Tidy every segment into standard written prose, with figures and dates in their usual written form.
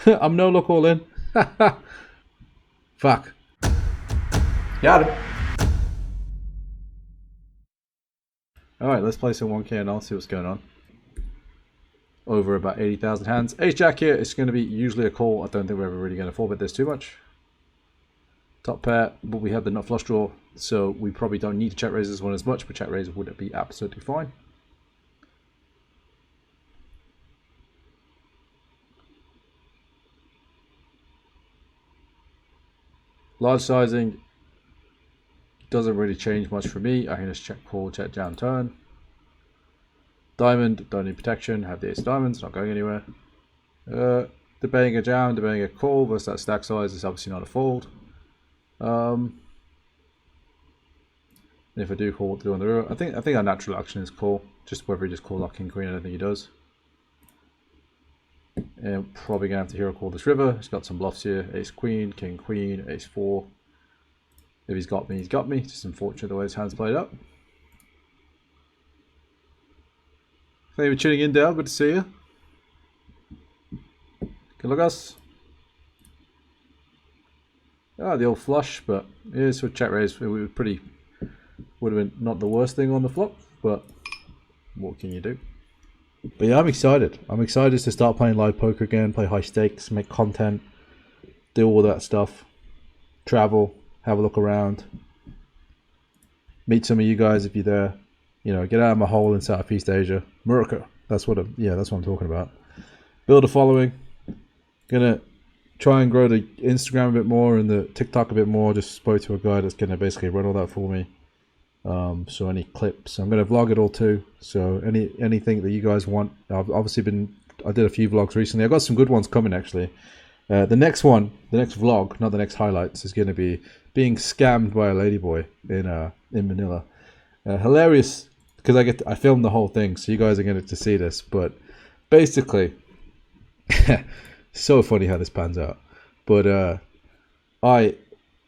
I'm no luck all in. Fuck. Got him. Alright, let's play some 1K and I'll see what's going on. Over about 80,000 hands. Ace Jack here. It's going to be usually a call. I don't think we're ever really going to 4-bet this too much. Top pair, but we have the nut flush draw, so we probably don't need to check raise this one as much, but check raise would be absolutely fine. Large sizing doesn't really change much for me. I can just check call, check jam, turn. Diamond, don't need protection, have the ace of diamonds, not going anywhere. Debating a jam, debating a call versus that stack size is obviously not a fold. And if I do call, what to do on the river, I think our natural action is call. Just whether he just call like king queen, I don't think he does. And probably gonna have to hero call this river. He's got some bluffs here. Ace queen, king queen, ace 4. If he's got me, he's got me. Just unfortunate the way his hand's played up. Thank you for tuning in, Dale. Good to see you. Good luck, us. Ah, the old flush, but here's for check raise. It would have been not the worst thing on the flop, but what can you do? But yeah, I'm excited. I'm excited to start playing live poker again, play high stakes, make content, do all that stuff, travel, have a look around, meet some of you guys if you're there. You know, get out of my hole in Southeast Asia, America. That's what I'm talking about. Build a following. Gonna try and grow the Instagram a bit more and the TikTok a bit more. Just spoke to a guy that's gonna basically run all that for me. So any clips, I'm gonna vlog it all too. So anything that you guys want, I did a few vlogs recently. I've got some good ones coming actually. The next vlog, not the next highlights, is gonna be being scammed by a ladyboy in Manila. Hilarious because I filmed the whole thing, so you guys are gonna get to see this. But basically, so funny how this pans out. But I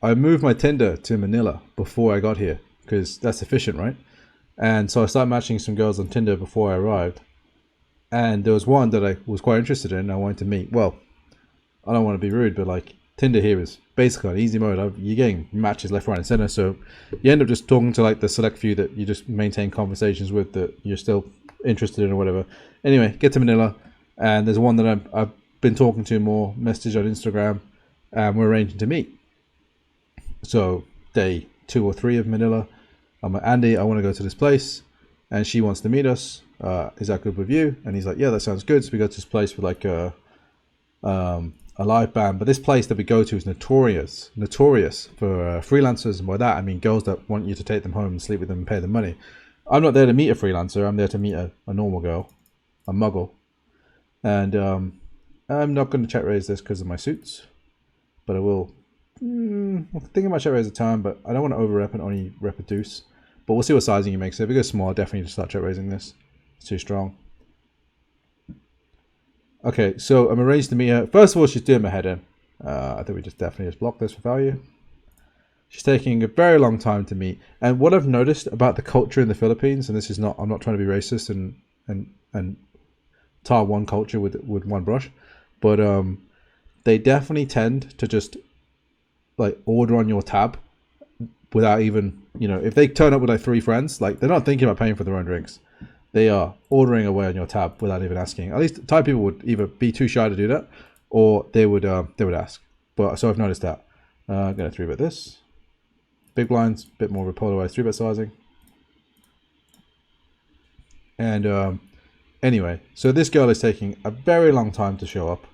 moved my Tinder to Manila before I got here, because that's efficient, right? And so I started matching some girls on Tinder before I arrived. And there was one that I was quite interested in. I wanted to meet. Well, I don't want to be rude, but like Tinder here is basically on easy mode. You're getting matches left, right, and center. So you end up just talking to like the select few that you just maintain conversations with that you're still interested in or whatever. Anyway, get to Manila. And there's one that I've been talking to more, message on Instagram. And we're arranging to meet. So day 2 or 3 of Manila. I'm like, Andy, I want to go to this place, and she wants to meet us. Is that good with you? And he's like, yeah, that sounds good. So we go to this place with like a live band. But this place that we go to is notorious for freelancers, and by that I mean girls that want you to take them home and sleep with them and pay them money. I'm not there to meet a freelancer. I'm there to meet a normal girl, a muggle. And I'm not going to check raise this because of my suits, but I will. I'm thinking about check raise a time, but I don't want to over rep and only rep a deuce. But we'll see what sizing he makes. If it goes small, I'll definitely just start check raising this. It's too strong. Okay, so I'm arranged to meet her. First of all, she's doing my head in. I think we definitely block this for value. She's taking a very long time to meet. And what I've noticed about the culture in the Philippines, and this is not, I'm not trying to be racist and tar one culture with one brush, but they definitely tend to just like order on your tab without even, if they turn up with like 3 friends, like they're not thinking about paying for their own drinks. They are ordering away on your tab without even asking. At least Thai people would either be too shy to do that, or they would ask. But so I've noticed that. I'm gonna 3-bet this. Big blinds, bit more of a polarized 3-bet sizing. And anyway, so this girl is taking a very long time to show up,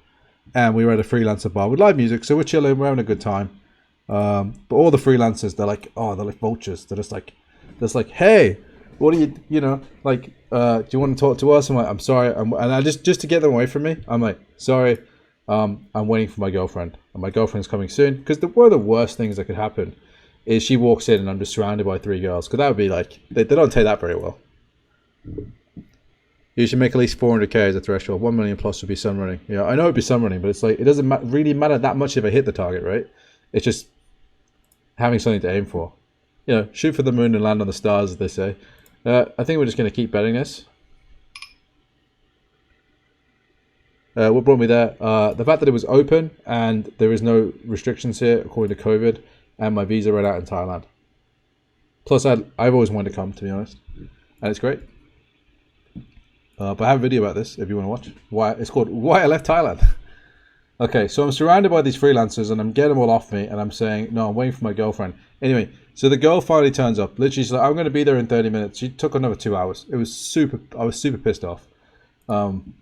and we were at a freelancer bar with live music, so we're chilling, we're having a good time. But all the freelancers, they're like vultures. They're just like, hey, what do do you want to talk to us? I'm like, I'm sorry. And I just to get them away from me, I'm like, sorry, I'm waiting for my girlfriend, and my girlfriend's coming soon. Because one of the worst things that could happen is she walks in and I'm just surrounded by 3 girls. Because that would be like, they don't take that very well. You should make at least 400k as a threshold. 1 million plus would be sun running. Yeah, I know it'd be sun running, but it's like, it doesn't really matter that much if I hit the target, right? It's just having something to aim for. Shoot for the moon and land on the stars, as they say. I think we're just going to keep betting this. What brought me there? The fact that it was open and there is no restrictions here according to COVID, and my visa ran out in Thailand. Plus, I've always wanted to come, to be honest, and it's great. But I have a video about this if you want to watch. Why it's called "Why I Left Thailand." Okay, so I'm surrounded by these freelancers and I'm getting them all off me, and I'm saying, no, I'm waiting for my girlfriend. Anyway, so the girl finally turns up. Literally, she's like, I'm going to be there in 30 minutes. She took another 2 hours. I was super pissed off. I'm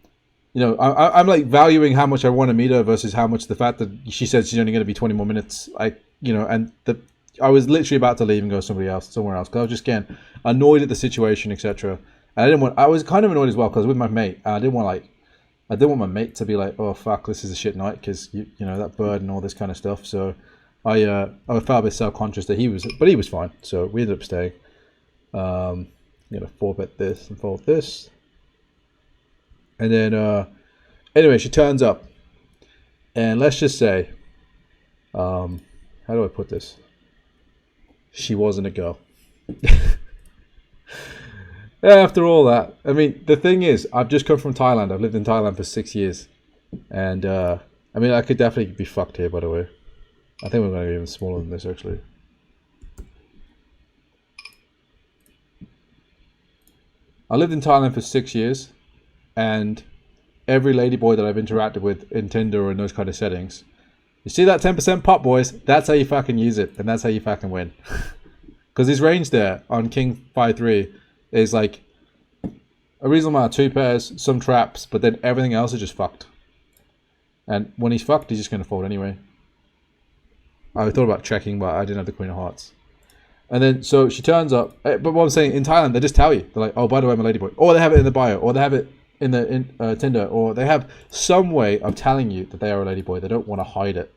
like valuing how much I want to meet her versus how much the fact that she said she's only going to be 20 more minutes. I was literally about to leave and go somewhere else because I was just getting annoyed at the situation, etc. And I was kind of annoyed as well because I was with my mate. And I didn't want my mate to be like, oh fuck, this is a shit night because you know that bird and all this kind of stuff. So I felt a bit self-conscious that he was fine. So we ended up staying. I'm gonna 4-bet this and fold this, and then anyway, she turns up, and let's just say, how do I put this? She wasn't a girl. After all that, I mean, the thing is, I've just come from Thailand. I've lived in Thailand for 6 years. And, I mean, I could definitely be fucked here, by the way. I think we're going to be even smaller than this, actually. I lived in Thailand for 6 years. And every ladyboy that I've interacted with in Tinder or in those kind of settings, you see that 10% pop, boys? That's how you fucking use it. And that's how you fucking win. Because his range there on King 5-3 is like a reasonable amount of 2 pairs, some traps, but then everything else is just fucked. And when he's fucked, he's just going to fold anyway. I thought about checking, but I didn't have the Queen of Hearts. And then, so she turns up. But what I'm saying, in Thailand, they just tell you. They're like, oh, by the way, I'm a ladyboy. Or they have it in the bio. Or they have it in Tinder. Or they have some way of telling you that they are a ladyboy. They don't want to hide it.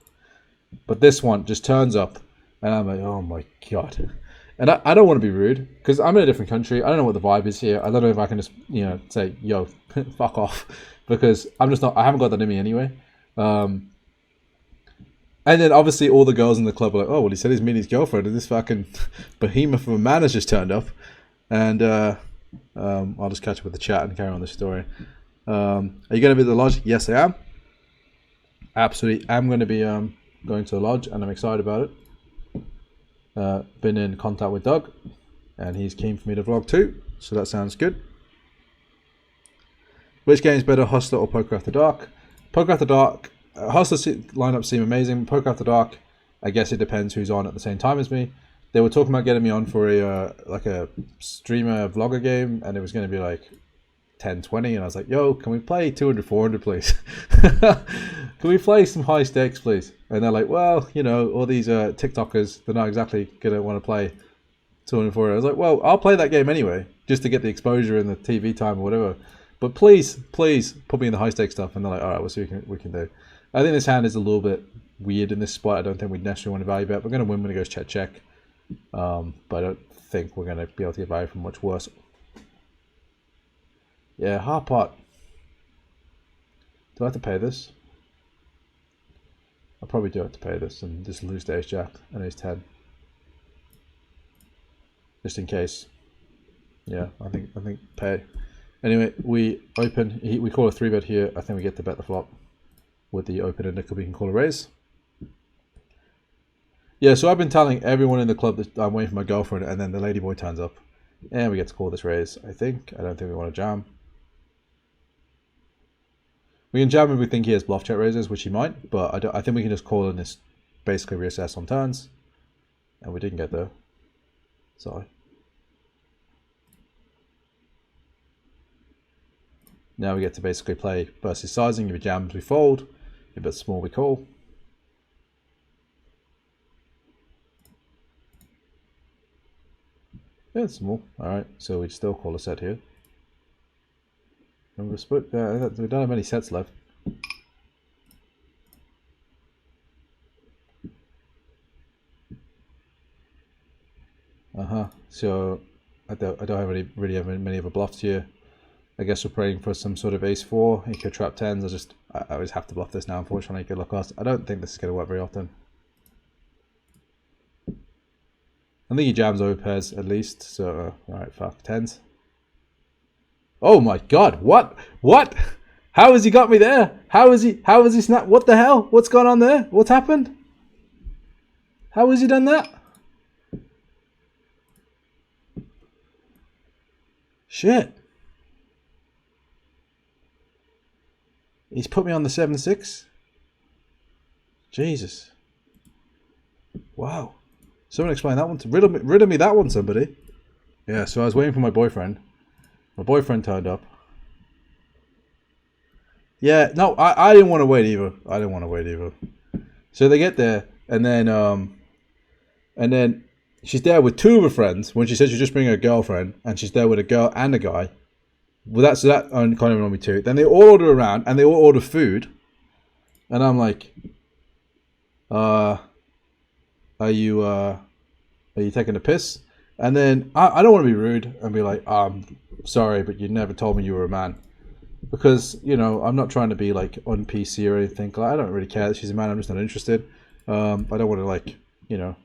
But this one just turns up. And I'm like, oh my God. And I don't want to be rude because I'm in a different country. I don't know what the vibe is here. I don't know if I can just, say, yo, fuck off, because I'm just not, I haven't got that in me anyway. And then obviously all the girls in the club are like, oh, well, he said he's meeting his girlfriend and this fucking behemoth of a man has just turned up. And I'll just catch up with the chat and carry on the story. Are you going to be at the lodge? Yes, I am. Absolutely. I'm going to be going to the lodge and I'm excited about it. Been in contact with Doug and he's keen for me to vlog too, so that sounds good. Which game is better, Hustler or Poker After Dark? Poker After Dark, Hustler lineups seem amazing. Poker After Dark, I guess it depends who's on at the same time as me. They were talking about getting me on for a streamer vlogger game, and it was going to be like 10-20, and I was like, yo, can we play 200-400 please? Can we play some high stakes please? And they're like, well, all these TikTokers, they're not exactly gonna want to play 200-400. I was like, well, I'll play that game anyway just to get the exposure and the TV time or whatever, but please put me in the high stakes stuff. And they're like, all right, we'll see what we can do. I think this hand is a little bit weird in this spot. I don't think we'd necessarily want to value bet. We're going to win when it goes check, but I don't think we're going to be able to get value from much worse. Yeah, hard pot. Do I have to pay this? I probably do have to pay this and just lose to ace jack and ace 10. Just in case. Yeah, I think pay. Anyway, we open, we call a 3-bet here. I think we get to bet the flop with the open and nickel. We can call a raise. Yeah, so I've been telling everyone in the club that I'm waiting for my girlfriend, and then the ladyboy turns up. And we get to call this raise, I think. I don't think we want to jam. We can jam if we think he has bluff check raises, which he might, but I think we can just call and just basically reassess on turns. And we didn't get there. Sorry. Now we get to basically play versus sizing. If he jams, we fold. If it's small, we call. Yeah, it's small. Alright, so we still call a set here. And we don't have many sets left. So I don't have really have many other bluffs here. I guess we're praying for some sort of ace 4. He could trap 10s. I always have to bluff this now, unfortunately. Good luck us. I don't think this is going to work very often. I think he jams over pairs at least. So alright, fuck 10s. Oh my god, what? How has he got me there? How has he snapped? What the hell? What's gone on there? What's happened? How has he done that? Shit. He's put me on the 7-6. Jesus. Wow. Someone explain that one. Riddle me that one, somebody. Yeah, so I was waiting for my boyfriend. My boyfriend turned up. Yeah, no, I didn't want to wait either. So they get there, and then she's there with two of her friends. When she said she's just bringing her girlfriend, and she's there with a girl and a guy. Well, that kind of annoyed me too. Then they all order around, and they all order food, and I'm like, are you taking a piss? And then I don't want to be rude and be like, sorry, but you never told me you were a man. Because, I'm not trying to be like on PC or anything. I don't really care that she's a man. I'm just not interested. I don't want to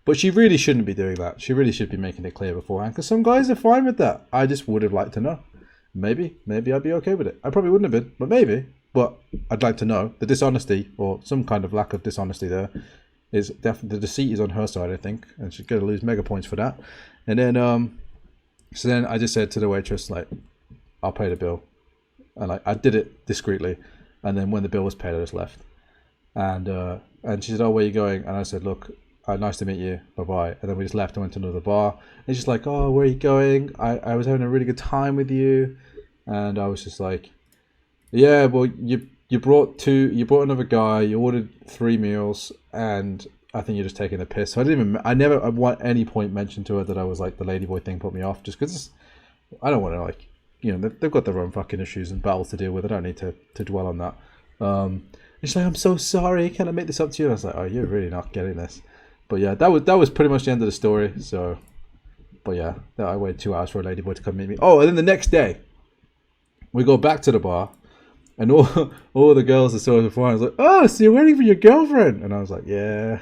But she really shouldn't be doing that. She really should be making it clear beforehand. Because some guys are fine with that. I just would have liked to know. Maybe I'd be okay with it. I probably wouldn't have been, but maybe. But I'd like to know the dishonesty or some kind of lack of dishonesty there is definitely, the deceit is on her side, I think, and she's going to lose mega points for that. And then, so then I just said to the waitress, like, I'll pay the bill. And I did it discreetly. And then when the bill was paid, I just left. And she said, oh, where are you going? And I said, look, nice to meet you. Bye-bye. And then we just left and went to another bar. And she's like, oh, where are you going? I was having a really good time with you. And I was just like, yeah, well, you brought another guy, you ordered 3 meals, and I think you're just taking the piss. So I never at any point mentioned to her that I was like, the ladyboy thing put me off, just because I don't want to they've got their own fucking issues and battles to deal with. I don't need to dwell on that. And she's like, I'm so sorry, can I make this up to you? I was like, oh, you're really not getting this. But yeah, that was pretty much the end of the story. So, but yeah, I waited 2 hours for a ladyboy to come meet me. Oh, and then the next day, we go back to the bar. And all the girls that saw us before, I was like, oh, so you're waiting for your girlfriend? And I was like, yeah.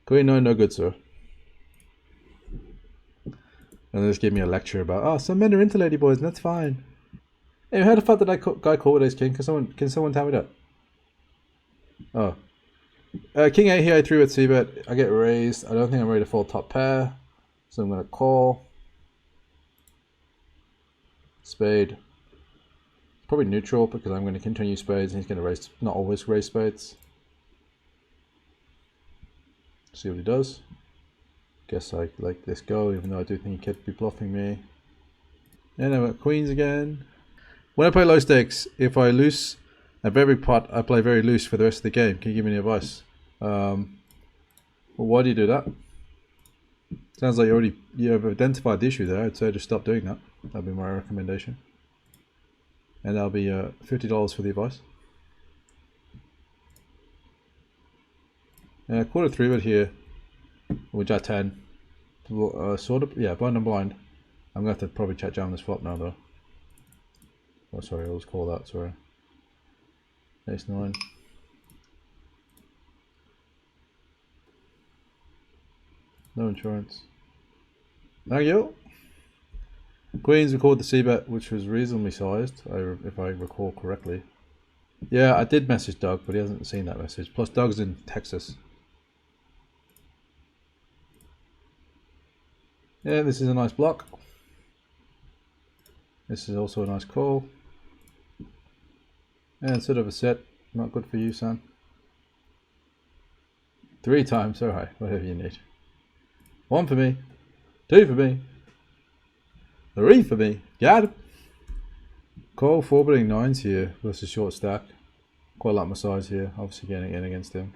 Queen, no good, sir. And they just gave me a lecture about, oh, some men are into ladyboys, and that's fine. Hey, how the fuck did that guy call today's king? Can someone tell me that? Oh. King 8 here, I 3-bet c-bet. I get raised. I don't think I'm ready to fold top pair. So I'm going to call. Spade. Probably neutral because I'm going to continue spades and he's going to not always raise spades. See what he does. Guess I let this go, even though I do think he could be bluffing me. And I've got queens again. When I play low stakes, if I lose at every pot, I play very loose for the rest of the game. Can you give me any advice? Well, why do you do that? Sounds like you have identified the issue there. I'd say just stop doing that. That'd be my recommendation. And that'll be $50 for the advice. Quarter 3-bet here. With Jack 10. Sort of, yeah, blind and blind. I'm going to have to probably check jam this flop now though. Oh, sorry, I'll just call that, sorry. Ace 9. No insurance. Thank you. Queens record the c-bet, which was reasonably sized, if I recall correctly. Yeah, I did message Doug, but he hasn't seen that message. Plus, Doug's in Texas. Yeah, this is a nice block. This is also a nice call. And sort of a set. Not good for you, son. 3 times, alright, whatever you need. 1 for me. 2 for me. 3 for me. Got him. Call 4-betting 9s here versus short stack. Quite like my size here. Obviously getting in against him.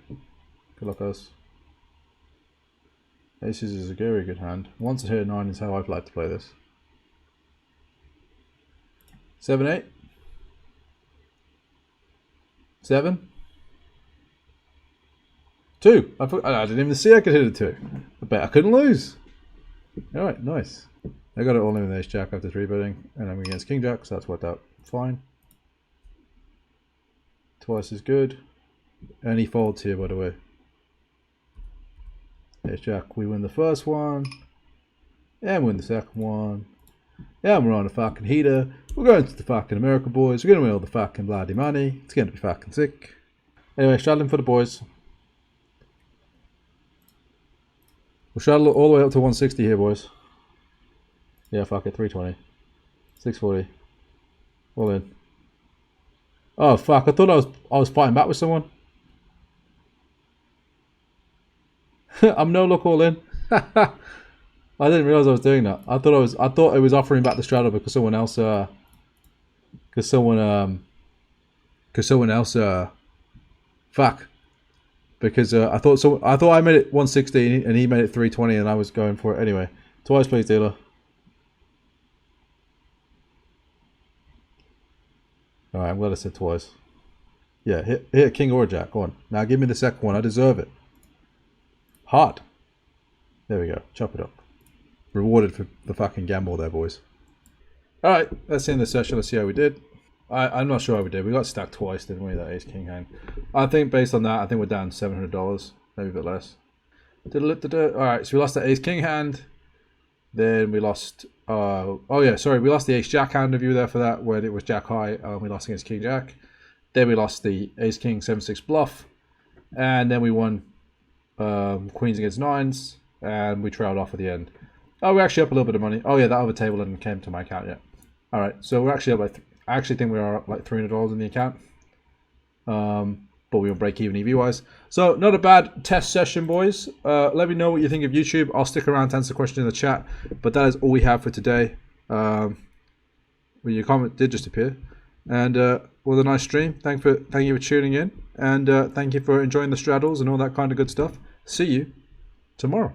Good luck, us. Aces is a very good hand. Once I hit a 9 is how I'd like to play this. 7, 8. 7. 2. I didn't even see I could hit a 2. I bet I couldn't lose. Alright, nice. I got it all in with ace jack after 3-betting, and I'm against king jack, so that's worked out fine. Twice as good. And he folds here, by the way. Ace jack, we win the first one, and win the second one. Yeah, we're on a fucking heater. We're going to the fucking America, boys. We're going to win all the fucking bloody money. It's going to be fucking sick. Anyway, straddling for the boys. We'll straddle all the way up to 160 here, boys. Yeah, fuck it. 320. 640. All in. Oh, fuck. I thought I was fighting back with someone. I'm no look all in. I didn't realize I was doing that. I thought it was offering back the straddle because someone else fuck. Because I thought I made it 160 and he made it 320 and I was going for it anyway. Twice, please, dealer. All right, I'm glad I said twice. Yeah, hit a king or a jack. Go on. Now give me the second one. I deserve it. Hard. There we go. Chop it up. Rewarded for the fucking gamble there, boys. All right, let's end the session. Let's see how we did. I'm not sure how we did. We got stacked twice, didn't we? That ace king hand. I think based on that, I think we're down $700, maybe a bit less. All right, so we lost the ace king hand. Then we lost. Oh yeah, sorry, we lost the ace jack hand of you there for that, where it was jack high. We lost against king jack. Then we lost the ace king 7-6 bluff, and then we won queens against nines, and we trailed off at the end. Oh, we're actually up a little bit of money. Oh yeah, that other table didn't came to my account yet. All right, so we're actually up. I actually think we are up like $300 in the account. But we will break even EV wise. So not a bad test session, boys. Let me know what you think of YouTube. I'll stick around to answer questions in the chat. But that is all we have for today. Well, your comment did just appear. And with a nice stream. Thank you for tuning in. And thank you for enjoying the straddles and all that kind of good stuff. See you tomorrow.